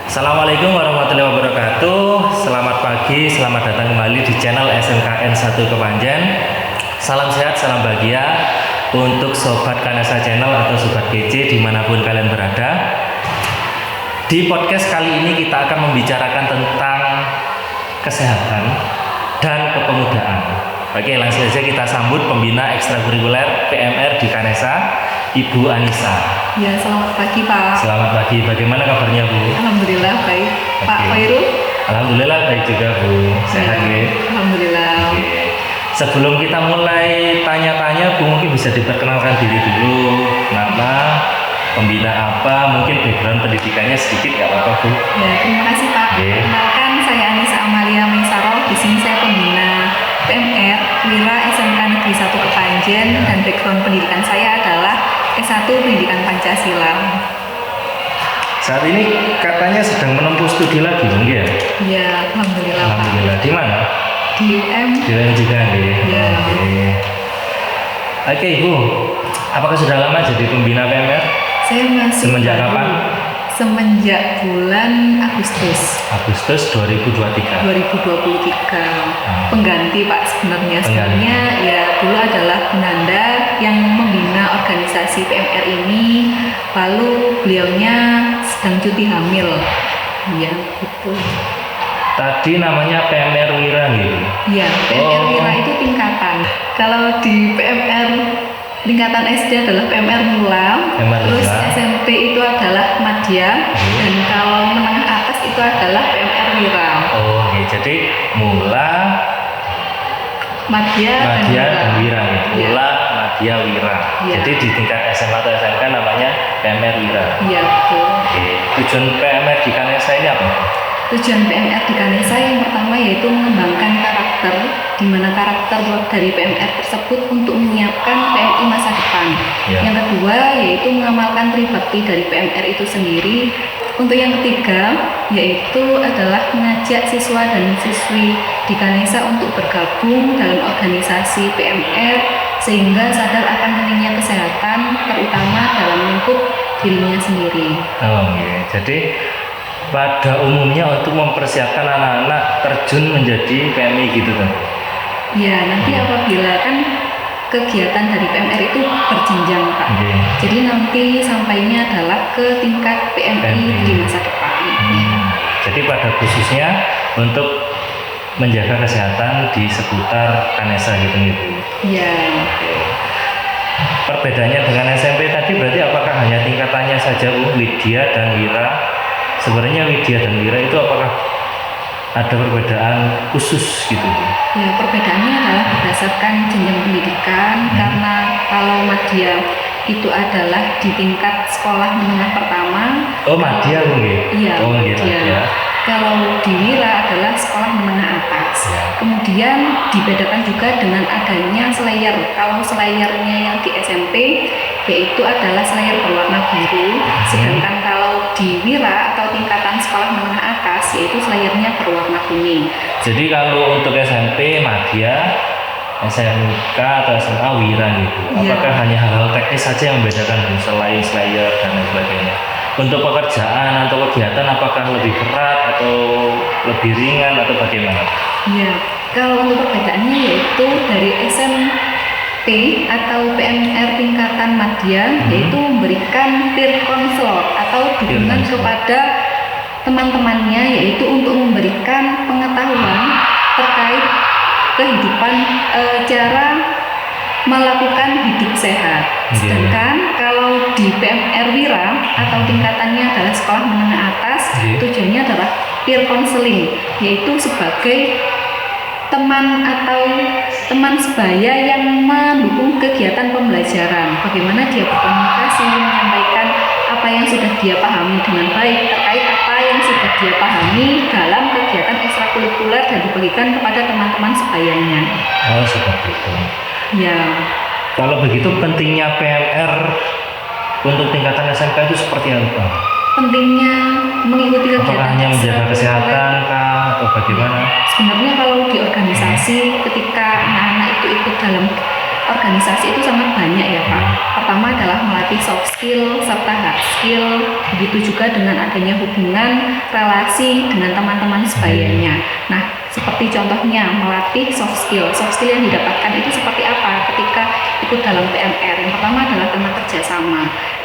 Assalamualaikum warahmatullahi wabarakatuh. Selamat pagi, selamat datang kembali di channel SMKN 1 Kepanjen. Salam sehat, salam bahagia untuk Sobat Kanesa Channel atau Sobat GC dimanapun kalian berada. Di podcast kali ini kita akan membicarakan tentang kesehatan dan kepemudaan. Oke, langsung saja kita sambut pembina ekstrakurikuler PMR di Kanesa, Ibu Anissa. Ya, selamat pagi Pak. Selamat pagi, bagaimana kabarnya Bu? Alhamdulillah baik. Oke. Pak Khairul? Alhamdulillah baik juga Bu, sehat ya? Alhamdulillah. Oke. Sebelum kita mulai tanya-tanya Bu, mungkin bisa diperkenalkan diri dulu. Nama, pembina apa, mungkin background pendidikannya sedikit nggak apa-apa Bu? Ya, terima kasih Pak. Oke. Kenalkan saya Anissa Amalia Mengsaro. Di sini saya pembina PMR Wira SMK Negeri 1 Kepanjen dan background pendidikan saya adalah S1 Pendidikan Pancasila. Saat ini katanya sedang menempuh studi lagi mungkin ya? Ya, alhamdulillah Pak. Alhamdulillah. Di mana? Di UM. Di UM juga nih. Ya. Oke Ibu, apakah sudah lama jadi pembina PMR? Saya masih Semenjak kapan? Semenjak bulan Agustus Agustus 2023. 2023. Pengganti Pak sebenarnya. Sebenarnya ya dulu adalah Bunanda yang membina organisasi PMR ini, lalu beliaunya sedang cuti hamil. Iya, gitu. Tadi namanya PMR Wira gitu. Iya, PMR Wira itu tingkatan. Kalau di PMR tingkatan SD adalah PMR Mula, terus Mula. SMP itu adalah Madya, dan kalau menengah atas itu adalah PMR Wira. Oh, oke. Jadi Mula, Madya dan Wira gitu. Iya. Mula, Madya, Wira. Iya. Jadi di tingkat SMA atau SMK namanya PMR Wira. Iya, betul. Oke. Tujuan PMR di Kanesa ini apa? Tujuan PMR di Kanesa yang pertama yaitu mengembangkan karakter, di mana karakter dari PMR tersebut untuk menyiapkan PMI masa depan. Ya. Yang kedua yaitu mengamalkan tribakti dari PMR itu sendiri. Untuk yang ketiga yaitu adalah mengajak siswa dan siswi di Kanesa untuk bergabung dalam organisasi PMR sehingga sadar akan pentingnya kesehatan, terutama dalam lingkup dirinya sendiri. Oh, iya. Jadi pada umumnya untuk mempersiapkan anak-anak terjun menjadi PMI gitu kan? Ya, nanti apabila kan kegiatan dari PMR itu berjenjang Pak. Oke. Jadi nanti sampainya adalah ke tingkat PMI di masa depan. Jadi pada khususnya untuk menjaga kesehatan di seputar Kanesa gitu Bu. Ya, Perbedaannya dengan SMP tadi berarti apakah hanya tingkatannya saja Bu, Widya dan Wira? Sebenarnya Widya dan Wira itu apakah ada perbedaan khusus gitu Bu? ya perbedaannya adalah berdasarkan jenjang pendidikan karena kalau Madya itu adalah di tingkat sekolah menengah pertama. Oh, Madya Bu ya? Iya, Oh, gitu Madya. ya. Kalau di Wira adalah sekolah menengah atas. Ya. Kemudian dibedakan juga dengan adanya slayer. Kalau slayernya yang di SMP yaitu adalah slayer berwarna biru, sedangkan kalau di Wira atau tingkatan sekolah menengah atas yaitu slayernya berwarna kuning. Jadi kalau untuk SMP Madya, SMK atau SMA Wira gitu. Iya. Apakah hanya hal-hal teknis saja yang membedakan Bu, selain slayer dan lain sebagainya? Untuk pekerjaan atau kegiatan apakah lebih berat atau lebih ringan atau bagaimana? Ya, kalau untuk perbedaannya yaitu dari SMP atau PMR tingkatan Madya yaitu memberikan peer counselor atau dukungan kepada teman-temannya yaitu untuk memberikan pengetahuan terkait kehidupan cara melakukan hidup sehat. Sedangkan kalau di PMR Wira atau tingkatannya adalah sekolah menengah atas, tujuannya adalah peer counseling, yaitu sebagai teman atau teman sebaya yang mendukung kegiatan pembelajaran. Bagaimana dia berkomunikasi, menyampaikan apa yang sudah dia pahami dengan baik terkait apa yang sudah dia pahami dalam kegiatan ekstrakurikuler dan dibagikan kepada teman-teman sebayanya. Oh, seperti itu. Ya, Kalau begitu pentingnya PMR untuk tingkatan SMK itu seperti apa? pentingnya mengikuti kegiatan Apakah hanya menjaga ekstrakurikuler? kesehatan kah atau bagaimana? Sebenarnya kalau di organisasi ketika anak-anak itu ikut dalam organisasi itu sangat banyak ya Pak. Pertama adalah melatih soft skill serta hard skill, begitu juga dengan adanya hubungan relasi dengan teman-teman sebayanya. Nah, seperti contohnya melatih soft skill. Soft skill yang didapatkan itu seperti apa ketika ikut dalam PMR? Yang pertama adalah tentang kerjasama.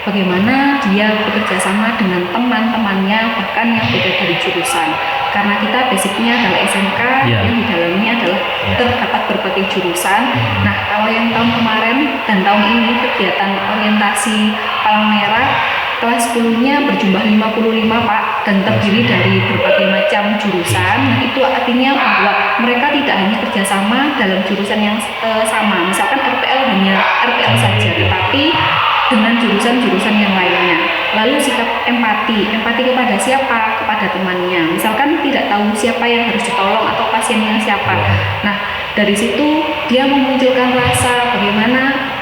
Bagaimana dia bekerja sama dengan teman-temannya bahkan yang beda dari jurusan. Karena kita basicnya adalah SMK, Iya. yang di dalamnya adalah Iya. terdapat berbagai jurusan. Nah, kalau yang tahun kemarin dan tahun ini kegiatan orientasi Palang Merah kelas 10-nya berjumlah 55 Pak dan terdiri dari berbagai macam jurusan. Nah, itu artinya bahwa mereka tidak hanya kerjasama dalam jurusan yang sama. Misalkan RPL hanya RPL saja, tetapi dengan jurusan-jurusan yang lainnya. Lalu sikap empati kepada siapa? Kepada temannya. Misalkan tidak tahu siapa yang harus ditolong atau pasiennya siapa. Nah, dari situ dia memunculkan rasa bagaimana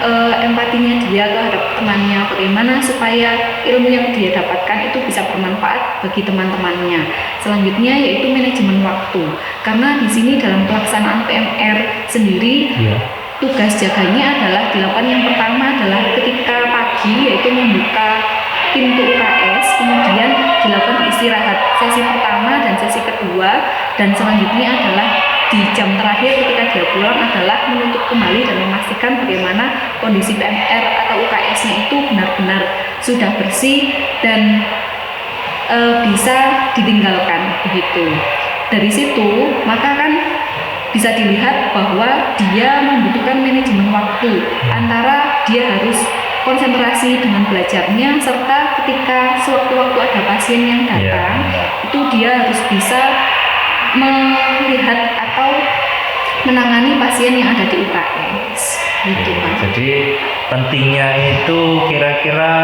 empatinya dia terhadap temannya, bagaimana supaya ilmu yang dia dapatkan itu bisa bermanfaat bagi teman-temannya. Selanjutnya yaitu manajemen waktu. Karena di sini dalam pelaksanaan PMR sendiri tugas jaganya adalah dilakukan yang pertama adalah ketika pagi yaitu membuka pintu UKS, kemudian dilakukan istirahat sesi pertama dan sesi kedua, dan selanjutnya adalah di jam terakhir ketika dia pulang adalah menutup kembali dan memastikan bagaimana kondisi PMR atau UKS-nya itu benar-benar sudah bersih dan bisa ditinggalkan begitu. Dari situ maka kan bisa dilihat bahwa dia membutuhkan manajemen waktu antara dia harus konsentrasi dengan belajarnya serta ketika sewaktu-waktu ada pasien yang datang itu dia harus bisa melihat atau menangani pasien yang ada di UKS gitu Pak. Jadi pentingnya itu kira-kira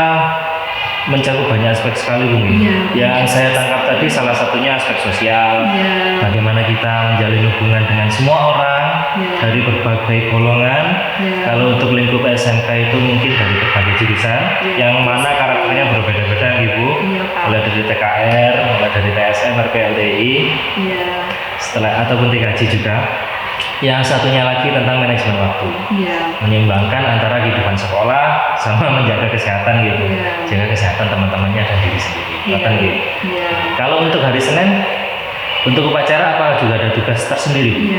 mencakup banyak aspek sekali Bung. Yang saya tangkap tadi salah satunya aspek sosial. Bagaimana kita menjalin hubungan dengan semua orang dari berbagai golongan. Kalau untuk lingkup SMK itu mungkin dari berbagai jurusan yang mana karakternya berbeda-beda Ibu. Mulai dari TKR, mulai dari TSM, RPLTI, setelah ataupun TKJ juga. Yang satunya lagi tentang manajemen waktu, menyeimbangkan antara kehidupan sekolah sama menjaga kesehatan gitu, jaga kesehatan teman-temannya dan diri sendiri. Kalau untuk hari Senin, untuk upacara apa juga ada tugas tersendiri?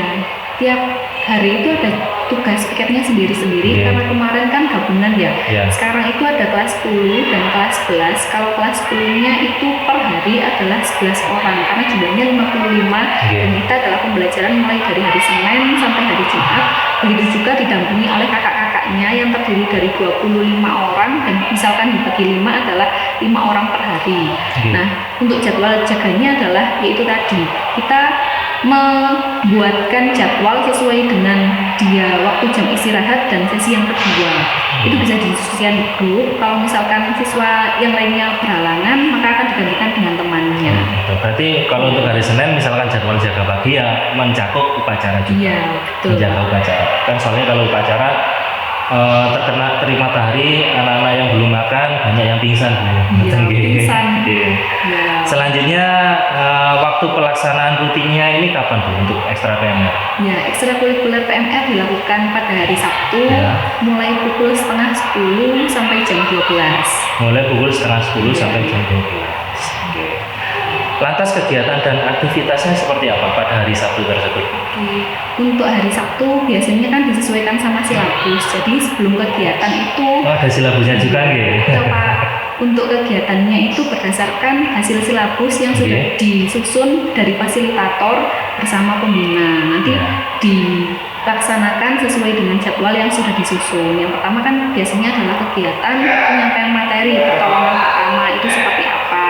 Tiap hari itu ada tugas piketnya sendiri-sendiri karena kemarin kan gabungan Sekarang itu ada kelas 10 dan kelas 11. Kalau kelas 10-nya itu per hari adalah 11 orang karena jumlahnya 55 dan kita adalah pembelajaran mulai dari hari Senin sampai hari Jumat. Begitu juga didampingi oleh kakak-kakaknya yang terdiri dari 25 orang dan misalkan dibagi 5 adalah 5 orang per hari. Nah, untuk jadwal jaganya adalah yaitu tadi kita membuatkan jadwal sesuai dengan dia waktu jam istirahat dan sesi yang kedua. Itu bisa didiskusikan di grup. Kalau misalkan siswa yang lainnya berhalangan maka akan digantikan dengan temannya. Berarti kalau untuk hari Senin misalkan jadwal jaga pagi ya mencakup upacara juga. Menjaga upacara. Kan soalnya kalau upacara terkena matahari, anak-anak yang belum makan banyak yang pingsan. Pingsan. Selanjutnya waktu pelaksanaan rutinnya ini kapan Bu untuk ekstra PMR? Ekstrakurikuler PMR dilakukan pada hari Sabtu mulai pukul setengah 10 sampai jam 12. Mulai pukul setengah 10 sampai jam 12. Lantas kegiatan dan aktivitasnya seperti apa pada hari Sabtu tersebut? Untuk hari Sabtu biasanya kan disesuaikan sama silabus. Jadi sebelum kegiatan itu ada silabusnya juga Pak. Untuk kegiatannya itu berdasarkan hasil silabus yang sudah disusun dari fasilitator bersama pembina. Nanti dilaksanakan sesuai dengan jadwal yang sudah disusun. Yang pertama kan biasanya adalah kegiatan penyampaian materi pertolongan pertama itu seperti apa,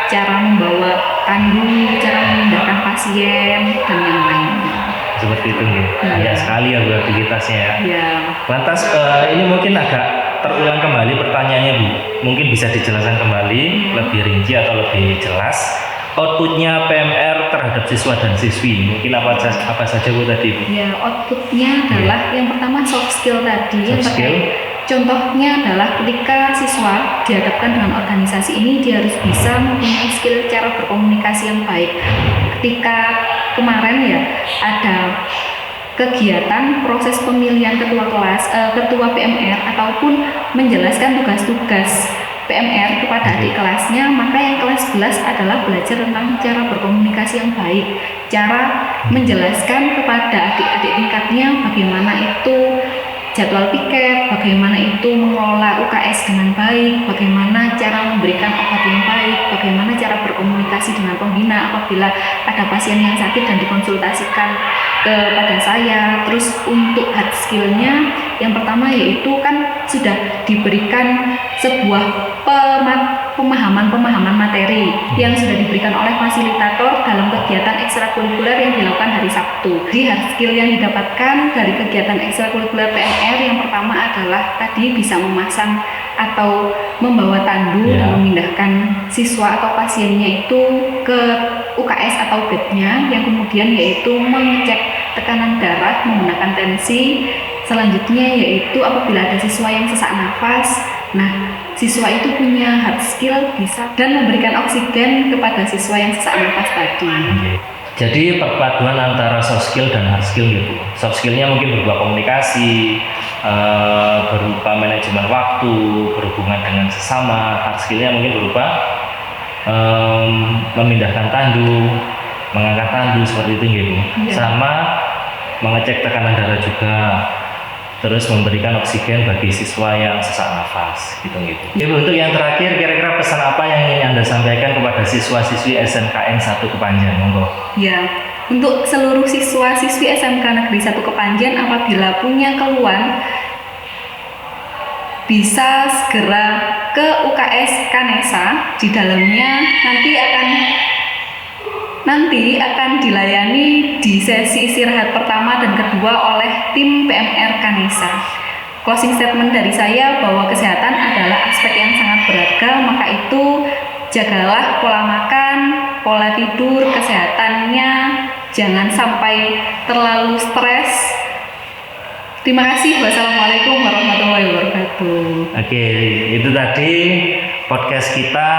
cara membawa tandu, cara memindahkan pasien dan yang lainnya. Seperti itu banyak sekali ya Bu aktivitasnya ya. Lantas ini mungkin agak terulang kembali pertanyaannya Bu. Mungkin bisa dijelaskan kembali lebih rinci atau lebih jelas outputnya PMR terhadap siswa dan siswi. Mungkin apa saja Bu tadi Bu? Outputnya adalah yang pertama soft skill tadi yang terkait Contohnya adalah ketika siswa dihadapkan dengan organisasi ini, dia harus bisa mempunyai skill cara berkomunikasi yang baik. Ketika kemarin ya ada kegiatan proses pemilihan ketua kelas, ketua PMR ataupun menjelaskan tugas-tugas PMR kepada adik kelasnya, maka yang kelas 11 adalah belajar tentang cara berkomunikasi yang baik, cara menjelaskan kepada adik-adik tingkatnya bagaimana itu jadwal piket, bagaimana itu mengelola UKS dengan baik, bagaimana cara memberikan obat yang baik, bagaimana cara berkomunikasi dengan pembina apabila ada pasien yang sakit dan dikonsultasikan kepada saya. Terus untuk hard skill-nya, yang pertama yaitu kan sudah diberikan sebuah pemahaman materi yang sudah diberikan oleh fasilitator dalam kegiatan ekstrakurikuler yang dilakukan hari Sabtu. Jadi hard skill yang didapatkan dari kegiatan ekstrakurikuler PMR yang pertama adalah tadi bisa memasang atau membawa tandu dan memindahkan siswa atau pasiennya itu ke UKS atau bednya, yang kemudian yaitu mengecek tekanan darah menggunakan tensi. Selanjutnya yaitu apabila ada siswa yang sesak nafas, nah siswa itu punya hard skill bisa dan memberikan oksigen kepada siswa yang sesak nafas tadi. Jadi perpaduan antara soft skill dan hard skill gitu. Soft skillnya mungkin berupa komunikasi, berupa manajemen waktu, berhubungan dengan sesama. Hard skillnya mungkin berupa memindahkan tandu, mengangkat tandu seperti itu gitu. Sama mengecek tekanan darah juga. Terus memberikan oksigen bagi siswa yang sesak nafas gitu. Jadi untuk yang terakhir, kira-kira pesan apa yang ingin Anda sampaikan kepada siswa-siswi SMKN 1 Kepanjen? Monggo. Ya, untuk seluruh siswa-siswi SMK Negeri 1 Kepanjen, apabila punya keluhan bisa segera ke UKS Kanesa. Di dalamnya nanti akan dilayani di sesi istirahat pertama dan kedua oleh tim PMR Kanesa. Closing statement dari saya bahwa kesehatan adalah aspek yang sangat berharga, maka itu jagalah pola makan, pola tidur, kesehatannya, jangan sampai terlalu stres. Terima kasih. Wassalamualaikum warahmatullahi wabarakatuh. Oke, itu tadi podcast kita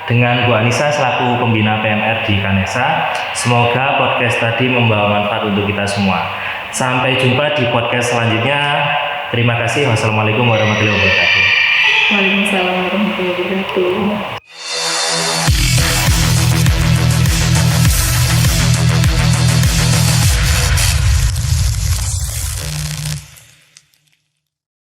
dengan Bu Anissa selaku pembina PMR di Kanesa. Semoga podcast tadi membawa manfaat untuk kita semua. Sampai jumpa di podcast selanjutnya. Terima kasih. Wassalamualaikum warahmatullahi wabarakatuh. Waalaikumsalam warahmatullahi wabarakatuh.